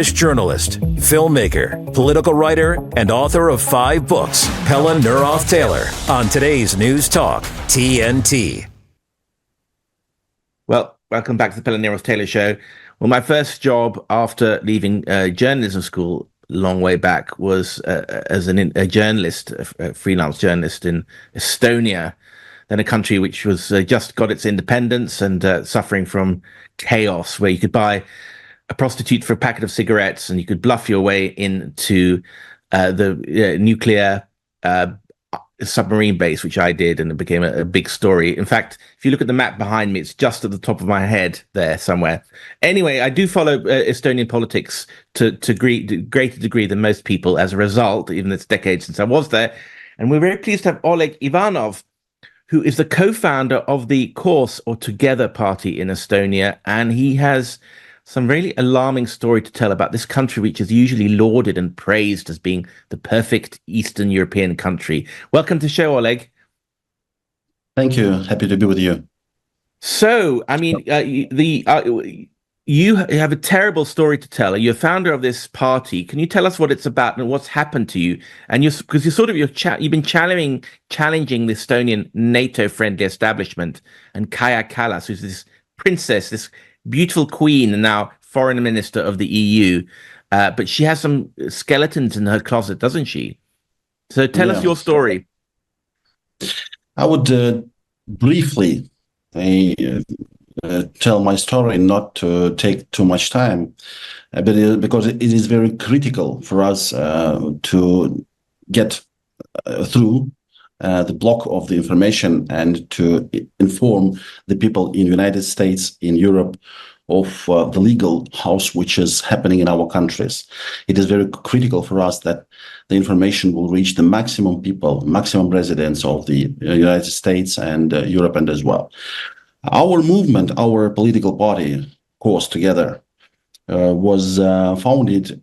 Journalist, filmmaker, political writer, and author of 5 books, Pelle Neroth Taylor, on today's News Talk, TNT. Well, welcome back to the Pelle Neroth Taylor Show. Well, my first job after leaving journalism school a long way back was as a journalist, a freelance journalist in Estonia, then a country which was just got its independence and suffering from chaos, where you could buy a prostitute for a packet of cigarettes, and you could bluff your way into the nuclear submarine base, which I did, and it became a big story. In fact, if you look at the map behind me, it's just at the top of my head there somewhere. Anyway, I do follow Estonian politics to greater degree than most people as a result, even though it's decades since I was there. And we're very pleased to have Oleg Ivanov, who is the co-founder of the KOOS, or Together Party in Estonia, and he has some really alarming story to tell about this country, which is usually lauded and praised as being the perfect Eastern European country. Welcome to the show, Oleg. Thank you. Happy to be with you. So, I mean, you have a terrible story to tell. You're founder of this party. Can you tell us what it's about and what's happened to you? And you've been challenging the Estonian NATO-friendly establishment, and Kaja Kallas, who's this princess, this beautiful queen and now foreign minister of the EU, but she has some skeletons in her closet, doesn't she? So tell us your story. I would briefly tell my story, not to take too much time, but because it is very critical for us to get through the block of the information and to inform the people in the United States, in Europe, of the legal house which is happening in our countries. It is very critical for us that the information will reach the maximum people, maximum residents of the United States and Europe and as well. Our movement, our political party, KOOS Together, was founded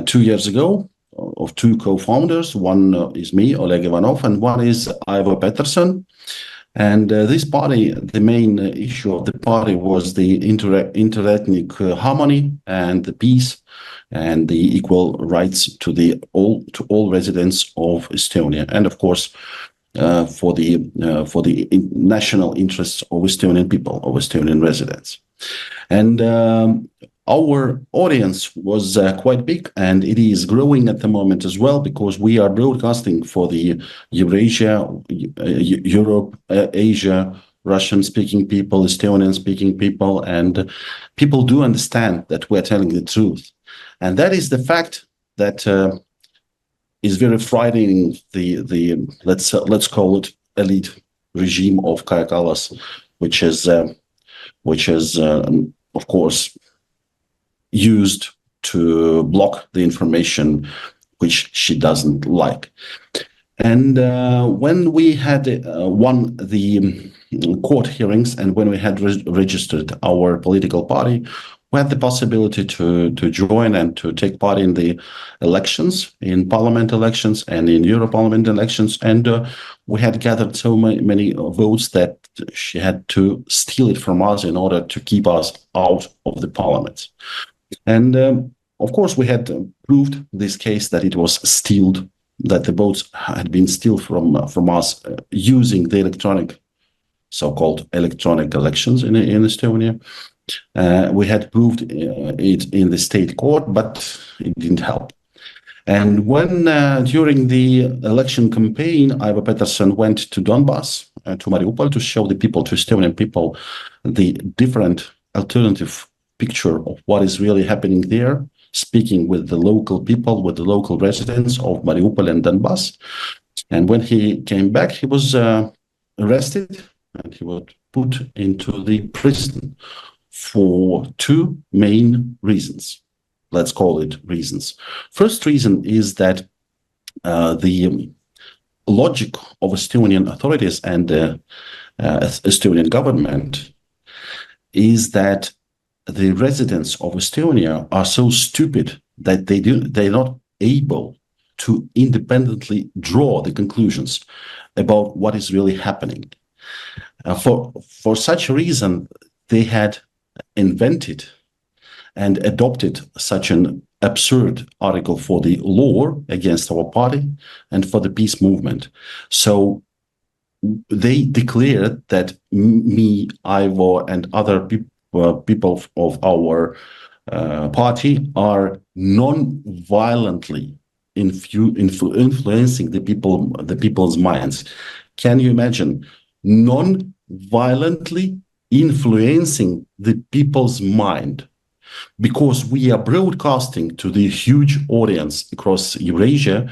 2 years ago, of 2 co-founders. One is me, Oleg Ivanov, and one is Aivo Peterson. And this party, the main issue of the party was the interethnic harmony and the peace and the equal rights to all residents of Estonia, and of course for the national interests of Estonian people, of Estonian residents. And our audience was quite big, and it is growing at the moment as well, because we are broadcasting for the Eurasia, Europe, Asia, Russian-speaking people, Estonian-speaking people, and people do understand that we're telling the truth. And that is the fact that is very frightening the let's call it elite regime of Kaja Kallas, which is of course used to block the information which she doesn't like. And when we had won the court hearings, and when we had registered our political party, we had the possibility to join and to take part in the elections, in parliament elections and in Euro Parliament elections. And we had gathered so many votes that she had to steal it from us in order to keep us out of the parliament. And of course, we had proved this case that it was stealed, that the votes had been stolen from us using the so-called electronic elections in Estonia. We had proved it in the state court, but it didn't help. And when during the election campaign, Aivo Peterson went to Donbass, to Mariupol, to show the people, to Estonian people, the different alternative picture of what is really happening there, speaking with the local people, with the local residents of Mariupol and Donbass. And when he came back, he was arrested and he was put into the prison for 2 main reasons. Let's call it reasons. First reason is that the logic of Estonian authorities and the Estonian government is that the residents of Estonia are so stupid that they're not able to independently draw the conclusions about what is really happening. For such a reason, they had invented and adopted such an absurd article for the law against our party and for the peace movement. So they declared that me, Aivo, and other people of our party are non-violently influencing the people's minds. Can you imagine? Non-violently influencing the people's mind, because we are broadcasting to the huge audience across Eurasia,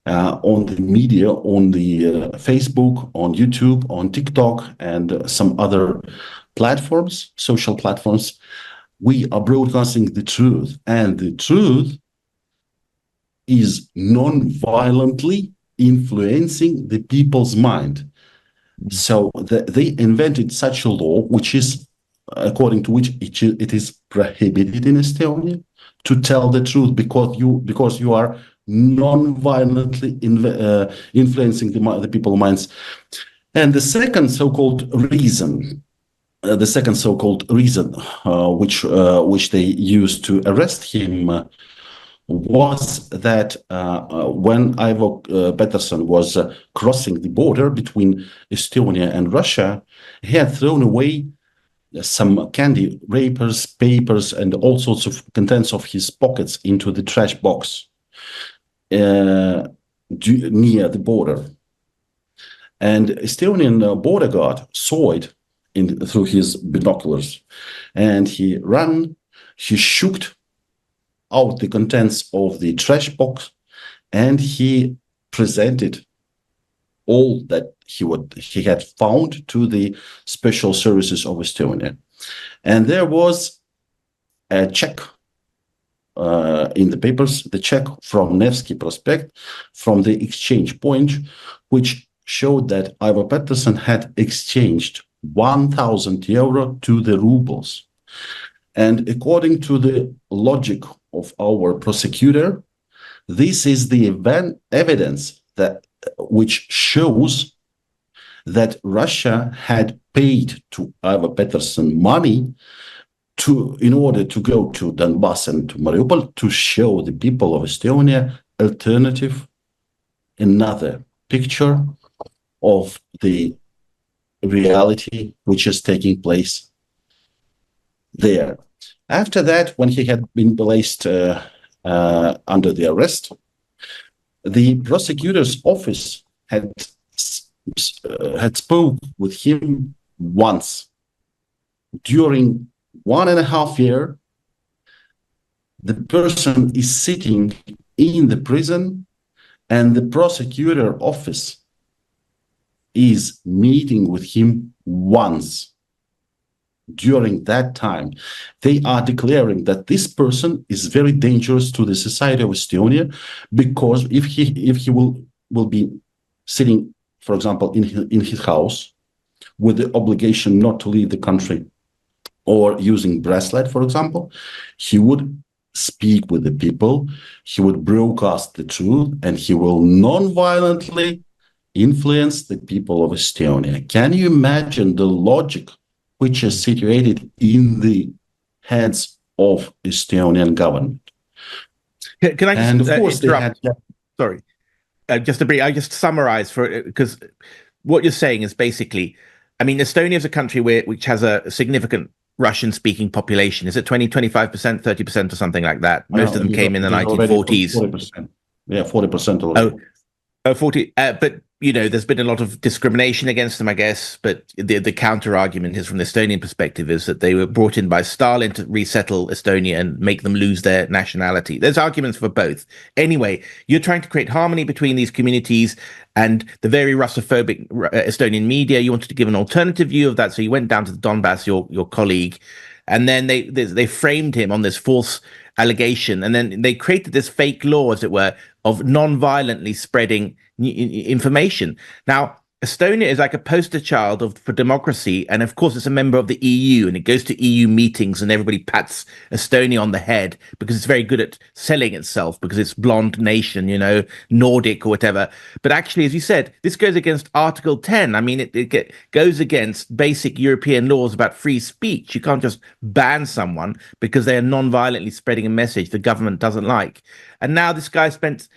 on the media, on the Facebook, on YouTube, on TikTok, and some other platforms, social platforms. We are broadcasting the truth, and the truth is non-violently influencing the people's mind. So they invented such a law, which is, according to which it is prohibited in Estonia to tell the truth, because you are non-violently influencing the people's minds. And the second so-called reason, which they used to arrest him, was that when Aivo Peterson was crossing the border between Estonia and Russia, he had thrown away some candy wrappers, papers, and all sorts of contents of his pockets into the trash box near the border. And Estonian border guard saw it through his binoculars, and he shook out the contents of the trash box, and he presented all that he had found to the special services of Estonia. And there was a check in the papers, the check from Nevsky Prospect, from the exchange point, which showed that Aivo Peterson had exchanged 1,000 euro to the rubles. And according to the logic of our prosecutor, this is the evidence which shows that Russia had paid to Aivo Peterson money in order to go to Donbass and to Mariupol to show the people of Estonia another picture of the reality which is taking place there. After that, when he had been placed under the arrest, the prosecutor's office had spoke with him once. During 1.5 years, the person is sitting in the prison, and the prosecutor office is meeting with him once. During that time, they are declaring that this person is very dangerous to the society of Estonia, because if he will be sitting, for example, in his house with the obligation not to leave the country, or using bracelet, for example, he would speak with the people, he would broadcast the truth, and he will non-violently influence the people of Estonia. Can you imagine the logic which is situated in the heads of Estonian government? Can I just and of course interrupt? Sorry, just to brief, I just summarize because what you're saying is basically, I mean, Estonia is a country which has a significant Russian-speaking population. Is it 20, 25%, 30% or something like that? Most of them came in the 1940s. 40%. Yeah, 40% already. Oh, 40. But, you know, there's been a lot of discrimination against them, I guess. But the counter argument is, from the Estonian perspective, is that they were brought in by Stalin to resettle Estonia and make them lose their nationality. There's arguments for both. Anyway, you're trying to create harmony between these communities and the very Russophobic Estonian media. You wanted to give an alternative view of that. So you went down to the Donbass, your colleague, and then they framed him on this false allegation. And then they created this fake law, as it were, of non-violently spreading information. Now, Estonia is like a poster child for democracy, and of course, it's a member of the EU, and it goes to EU meetings, and everybody pats Estonia on the head because it's very good at selling itself because it's blonde nation, Nordic or whatever. But actually, as you said, this goes against Article 10. I mean, it goes against basic European laws about free speech. You can't just ban someone because they are non-violently spreading a message the government doesn't like. And now this guy spent.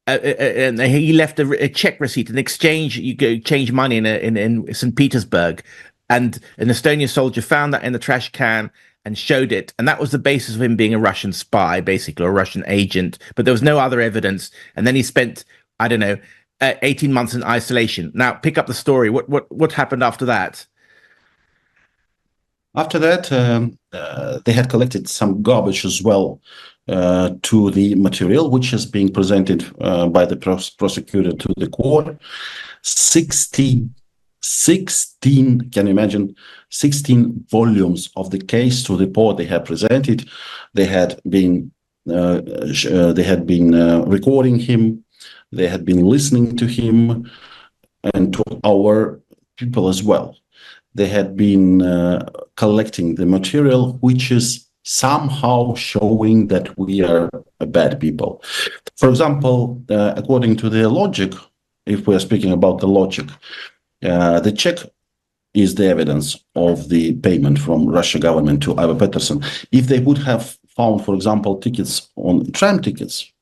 And he left a check receipt in exchange. You go change money in St. Petersburg, and an Estonian soldier found that in the trash can and showed it, and that was the basis of him being a Russian spy, basically, or a Russian agent. But there was no other evidence. And then he spent, I don't know, 18 months in isolation. Now, pick up the story. What happened after that? After that, they had collected some garbage as well to the material which is being presented by the prosecutor to the court. 16, can you imagine, 16 volumes of the case to the court they had presented. They had been recording him. They had been listening to him and to our people as well. They had been collecting the material which is somehow showing that we are bad people. For example, according to the logic, if we are speaking about the logic, the check is the evidence of the payment from Russian government to Aivo Peterson. If they would have found, for example, tickets on tram tickets,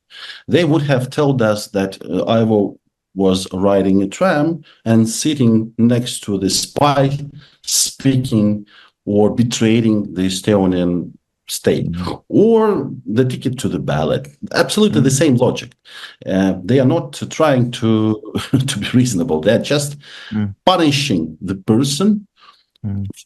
they would have told us that Aivo was riding a tram and sitting next to the spy, speaking or betraying the Estonian state, or the ticket to the ballot. Absolutely the same logic. They are not trying to be reasonable. They're just punishing the person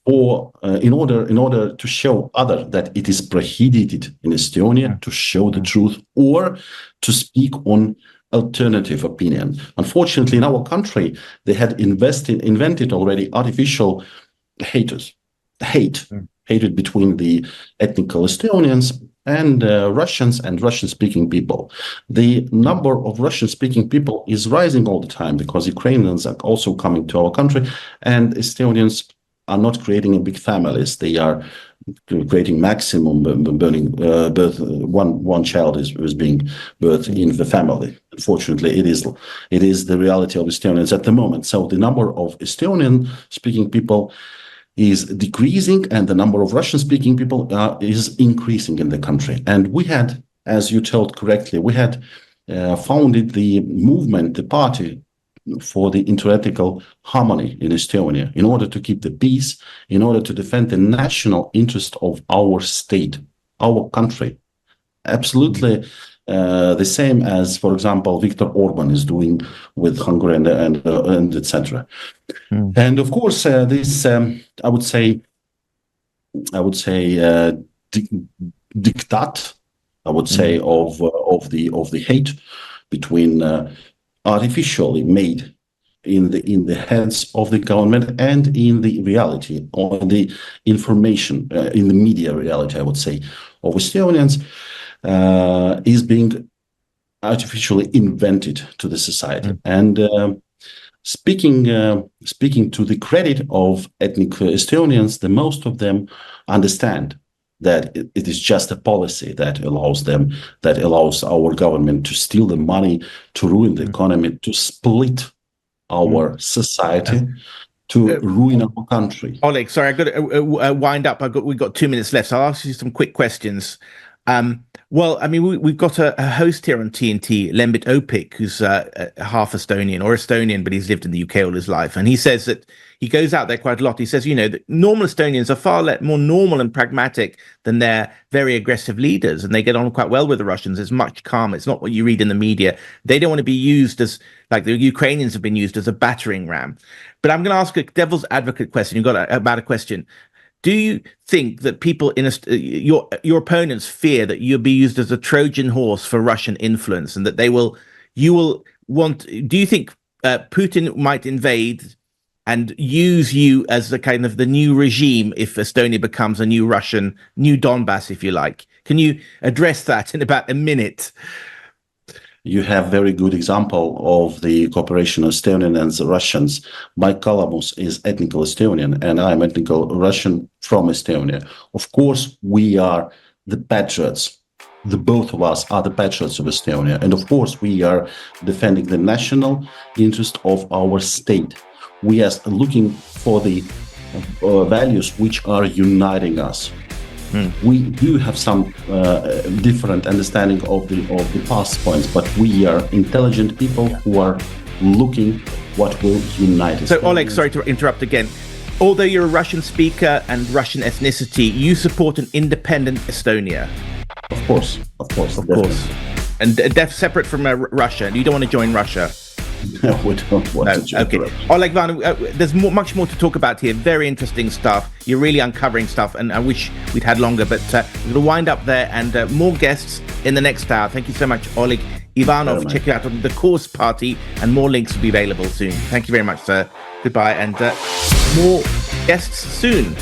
for in order to show other that it is prohibited in Estonia to show the truth or to speak on alternative opinion. Unfortunately, in our country, they had invented already artificial hatred between the ethnical Estonians and Russians and Russian-speaking people. The number of Russian-speaking people is rising all the time because Ukrainians are also coming to our country, and Estonians are not creating big families. They are creating maximum birth. One child is being birthed in the family. Unfortunately, it is the reality of Estonians at the moment. So the number of Estonian-speaking people is decreasing, and the number of Russian-speaking people is increasing in the country. And we had, as you told correctly, we had founded the movement, the party for the interethnical harmony in Estonia, in order to keep the peace, in order to defend the national interest of our state, our country. Absolutely the same as, for example, Viktor Orban is doing with Hungary and etc. And of course, this I would say diktat, I would say of the hate between artificially made in the hands of the government and in the reality or the information in the media reality, I would say, of Estonians is being artificially invented to the society. And speaking to the credit of ethnic Estonians, the most of them understand that it is just a policy that allows our government to steal the money, to ruin the economy, to split our society, to ruin our country. Oleg, sorry, I've got to wind up. We've got 2 minutes left, so I'll ask you some quick questions. Well, I mean, we've got a host here on TNT, Lembit Opik, who's half Estonian or Estonian, but he's lived in the UK all his life. And he says that he goes out there quite a lot. He says, that normal Estonians are far more normal and pragmatic than their very aggressive leaders. And they get on quite well with the Russians. It's much calmer. It's not what you read in the media. They don't want to be used as, like the Ukrainians have been used as, a battering ram. But I'm going to ask a devil's advocate question. You've got about a question. Do you think that people your opponents fear that you'll be used as a Trojan horse for Russian influence, and that do you think Putin might invade and use you as the kind of the new regime if Estonia becomes a new Donbass, if you like? Can you address that in about a minute? you have very good example of the cooperation of Estonian and the Russians. My Kalamus is ethnical Estonian, and I'm ethnical Russian from Estonia. Of course, we are the patriots. The both of us are the patriots of Estonia, and of course, we are defending the national interest of our state. We are looking for the values which are uniting us. We do have some different understanding of the past points, but we are intelligent people who are looking what will unite us. So, Oleg, sorry to interrupt again. Although you're a Russian speaker and Russian ethnicity, you support an independent Estonia. Of course. And separate from Russia. You don't want to join Russia. No, we don't want to join. Okay. Oleg Ivanov, there's much more to talk about here. Very interesting stuff. You're really uncovering stuff, and I wish we'd had longer, but we're going to wind up there, and more guests in the next hour. Thank you so much, Oleg Ivanov. Check it out on the KOOS party, and more links will be available soon. Thank you very much, sir. Goodbye, and more guests soon.